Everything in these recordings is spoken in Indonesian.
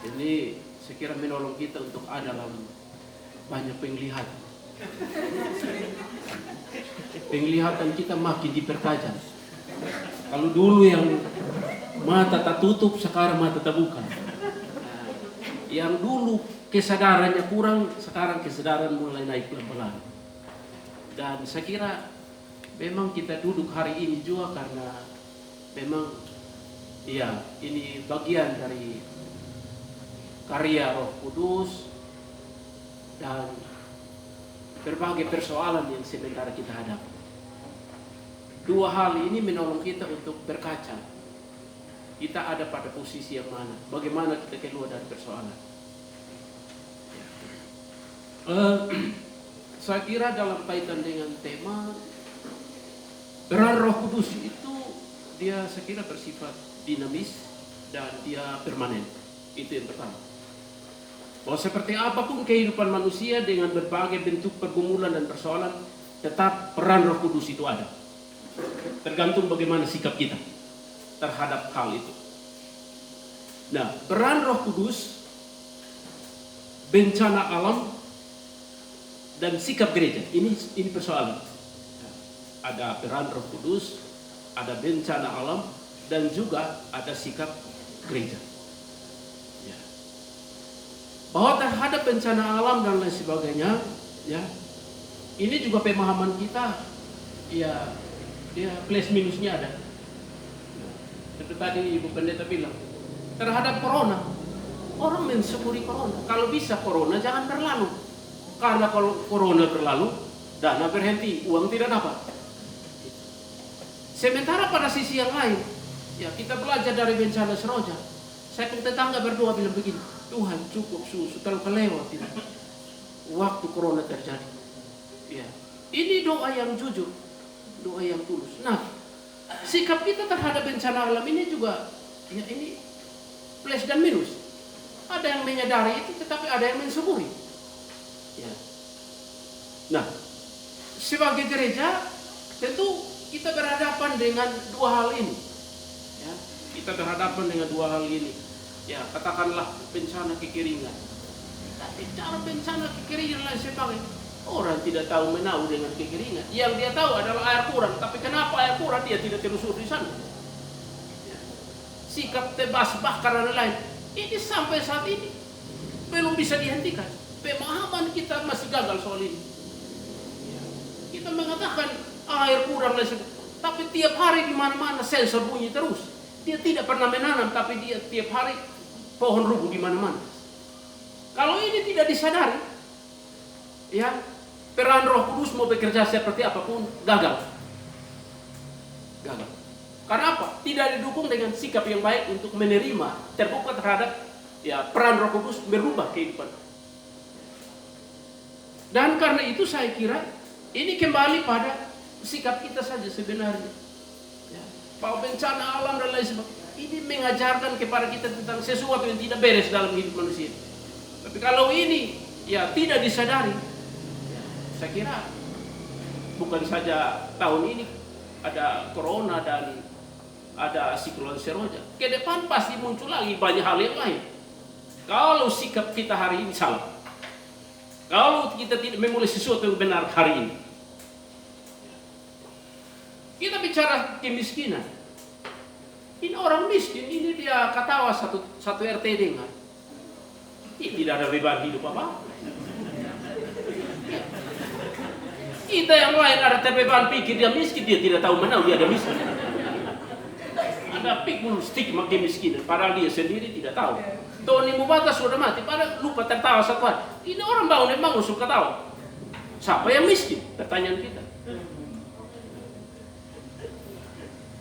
Ini saya kira menolong kita untuk ada dalam banyak penglihatan. Penglihatan kita makin dipertajam. Kalau dulu yang mata tak tutup, sekarang mata terbuka. Yang dulu kesadarannya kurang, sekarang kesadaran mulai naik pelan-pelan. Dan saya kira memang kita duduk hari ini juga karena memang ya ini bagian dari karya Roh Kudus dan berbagai persoalan yang sementara kita hadapi. Dua hal ini menolong kita untuk berkaca. Kita ada pada posisi yang mana? Bagaimana kita keluar dari persoalan? Saya kira dalam kaitan dengan tema peran Roh Kudus itu dia saya kira bersifat dinamis dan dia permanen. Itu yang pertama. Bahwa seperti apapun kehidupan manusia dengan berbagai bentuk pergumulan dan persoalan, tetap peran Roh Kudus itu ada. Tergantung bagaimana sikap kita terhadap hal itu. Nah, peran Roh Kudus, bencana alam, dan sikap gereja. Ini persoalan. Ada peran Roh Kudus, ada bencana alam, dan juga ada sikap gereja. Ya. Bahwa terhadap bencana alam dan lain sebagainya, ya, ini juga pemahaman kita, ya, dia plus minusnya ada. Seperti tadi Ibu Pendeta bilang, terhadap corona, orang mensyukuri corona. Kalau bisa corona jangan berlalu. Karena kalau corona berlalu, dana berhenti, uang tidak dapat. Sementara pada sisi yang lain, ya kita belajar dari bencana Seroja. Saya pun tetangga berdoa bilang begini, Tuhan cukup susu terlalu kelewat ini. Waktu corona terjadi. Ya, ini doa yang jujur, doa yang tulus. Nah, sikap kita terhadap bencana alam ini juga, ya ini plus dan minus. Ada yang menyadari itu, tetapi ada yang mensyukuri. Ya. Nah, sebagai gereja tentu kita berhadapan dengan dua hal ini. Ya, kita berhadapan dengan dua hal ini. Ya, katakanlah bencana kekeringan. Tapi cara bencana kekeringan lain sebagainya, orang tidak tahu menau dengan kekeringan. Yang dia tahu adalah air kurang. Tapi kenapa air kurang dia tidak telusur di sana? Ya. Sikap tebas bakar dan lain. Ini sampai saat ini belum bisa dihentikan. Pemahaman kita masih gagal soal ini. Ya. Kita mengatakan air kurang dan sebagainya. Tapi tiap hari di mana-mana sensor bunyi terus. Dia tidak pernah menanam, tapi dia tiap hari pohon rubuh di mana-mana. Kalau ini tidak disadari, ya peran Roh Kudus mau bekerja seperti apapun gagal. Gagal. Karena apa? Tidak didukung dengan sikap yang baik untuk menerima, terbuka terhadap ya peran Roh Kudus merubah kehidupan. Dan karena itu saya kira ini kembali pada sikap kita saja sebenarnya. Ya, bahwa bencana alam dan lain sebagainya ini mengajarkan kepada kita tentang sesuatu yang tidak beres dalam hidup manusia. Tapi kalau ini ya tidak disadari, ya, saya kira bukan saja tahun ini ada corona dan ada siklon Seroja. Ke depan pasti muncul lagi banyak hal yang lain. Kalau sikap kita hari ini salah, kalau kita tidak memulai sesuatu yang benar hari ini. Kita bicara kemiskinan. Ini orang miskin, ini dia ketawa satu RT dengar. Ini tidak ada beban hidup apa? Kita yang lain ada terbeban pikir dia miskin, dia tidak tahu mana dia ada miskin. Ada pikul stigma kemiskinan, padahal dia sendiri tidak tahu. Tony Mubata sudah mati, padahal lupa tertawa satu hari. Ini orang bangun suka tahu. Siapa yang miskin? Pertanyaan kita.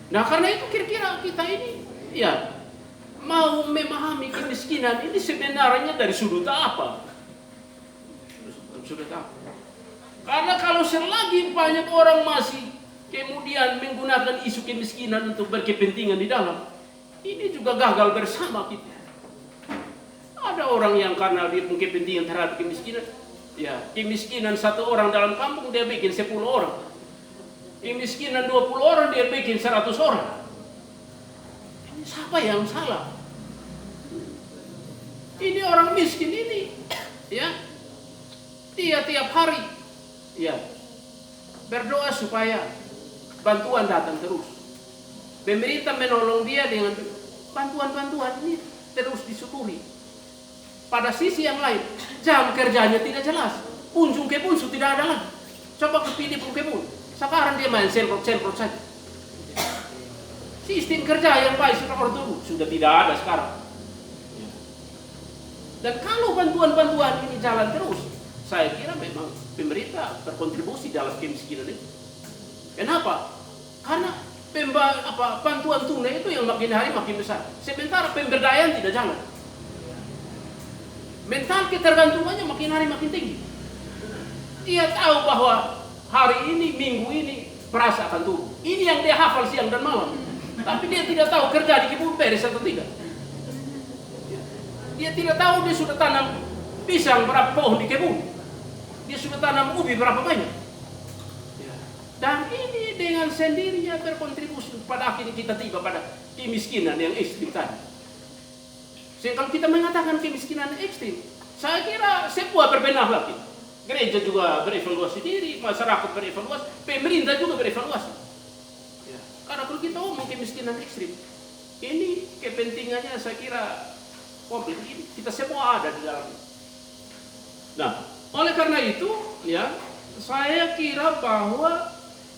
Nah karena itu kira-kira kita ini ya mau memahami kemiskinan ini sebenarnya dari sudut apa? Sudut apa? Karena kalau selagi banyak orang masih kemudian menggunakan isu kemiskinan untuk berkepentingan di dalam, ini juga gagal bersama kita. Ada orang yang karena dia punya kepentingan terhadap kemiskinan, ya kemiskinan satu orang dalam kampung dia bikin 10 orang. Kemiskinan 20 orang dia bikin 100 orang. Ini siapa yang salah? miskin ini, ya, dia tiap hari, ya, berdoa supaya bantuan datang terus. Pemerintah menolong dia dengan bantuan-bantuan ini terus disyukuri. Pada sisi yang lain, jam kerjanya tidak jelas. Punjung ke punsu tidak ada lagi. Coba kepilih pun ke pun. Sekarang dia main semprot-semprot saja. Sistem kerja yang baik seperti dulu sudah tidak ada sekarang. Dan kalau bantuan-bantuan ini jalan terus, saya kira memang pemerintah berkontribusi dalam kemiskinan itu. Kenapa? Karena bantuan tunai itu yang makin hari makin besar. Sementara pemberdayaan tidak jalan. Mental ketergantungannya makin hari makin tinggi. Dia tahu bahwa hari ini, minggu ini, beras akan turun. Ini yang dia hafal siang dan malam. Tapi dia tidak tahu kerja di kebun beres atau tidak. Dia tidak tahu dia sudah tanam pisang berapa pohon di kebun. Dia sudah tanam ubi berapa banyak. Dan ini dengan sendirinya berkontribusi pada akhirnya kita tiba pada kemiskinan yang ekstrim tadi. Sehingga kalau kita mengatakan kemiskinan ekstrim, saya kira semua berbenah lagi. Gereja juga berevaluasi diri, masyarakat berevaluasi, pemerintah juga berevaluasi. Ya. Karena kalau kita ngomong kemiskinan ekstrim, ini kepentingannya saya kira komplit. Kita semua ada di dalamnya. Nah, oleh karena itu, ya, saya kira bahwa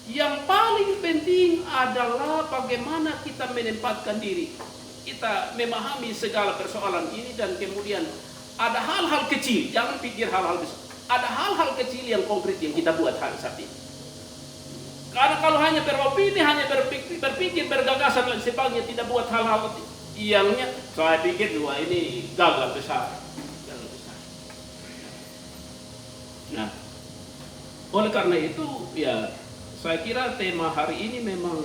yang paling penting adalah bagaimana kita menempatkan diri. Kita memahami segala persoalan ini dan kemudian ada hal-hal kecil, jangan pikir hal-hal besar. Ada hal-hal kecil yang konkret yang kita buat hari saat ini. Karena kalau hanya beropini, hanya berpikir, bergagasan dan sebagainya, tidak buat hal-hal yang saya pikir juga ini gagal besar. Nah, oleh karena itu, ya, saya kira tema hari ini memang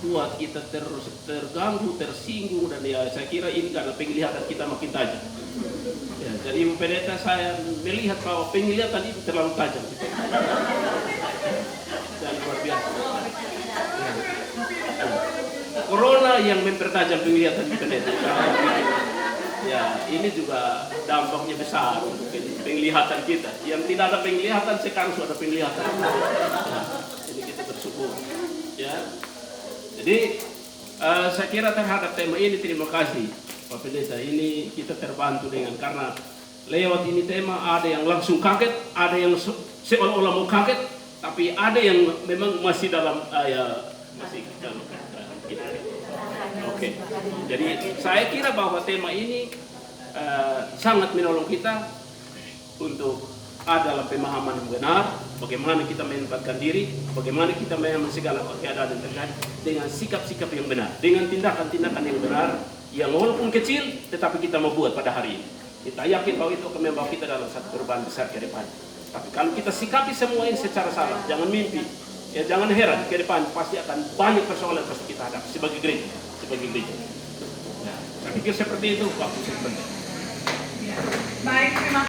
buat kita terus terganggu, tersinggung, dan ya saya kira ini karena penglihatan kita makin tajam. Ya, jadi Ibu Pendeta, saya melihat bahwa penglihatan itu terlalu tajam. Dan luar biasa. Ya. Corona yang mempertajam penglihatan Ibu Pendeta. Ya, ini juga dampaknya besar untuk penglihatan kita. Yang tidak ada penglihatan sekarang sudah ada penglihatan. Nah, jadi kita bersyukur. Ya. Jadi saya kira terhadap tema ini terima kasih Pak Pendeta. Ini kita terbantu dengan karena lewat ini tema ada yang langsung kaget, ada yang seolah-olah mau kaget, tapi ada yang memang masih dalam masih dalam kita. Oke. Jadi saya kira bahwa tema ini sangat menolong kita untuk adalah pemahaman yang benar, bagaimana kita menempatkan diri, bagaimana kita memahami segala keadaan yang terjadi dengan sikap-sikap yang benar, dengan tindakan-tindakan yang benar, yang walaupun kecil, tetapi kita mau buat pada hari ini. Kita yakin bahwa itu akan membawa kita dalam satu perubahan besar ke depan. Tapi kalau kita sikapi semua ini secara salah, jangan mimpi, ya jangan heran ke depan pasti akan banyak persoalan pasti kita hadapi sebagai gereja, Nah, saya pikir seperti itu Pak Pendeta. Baik, terima kasih.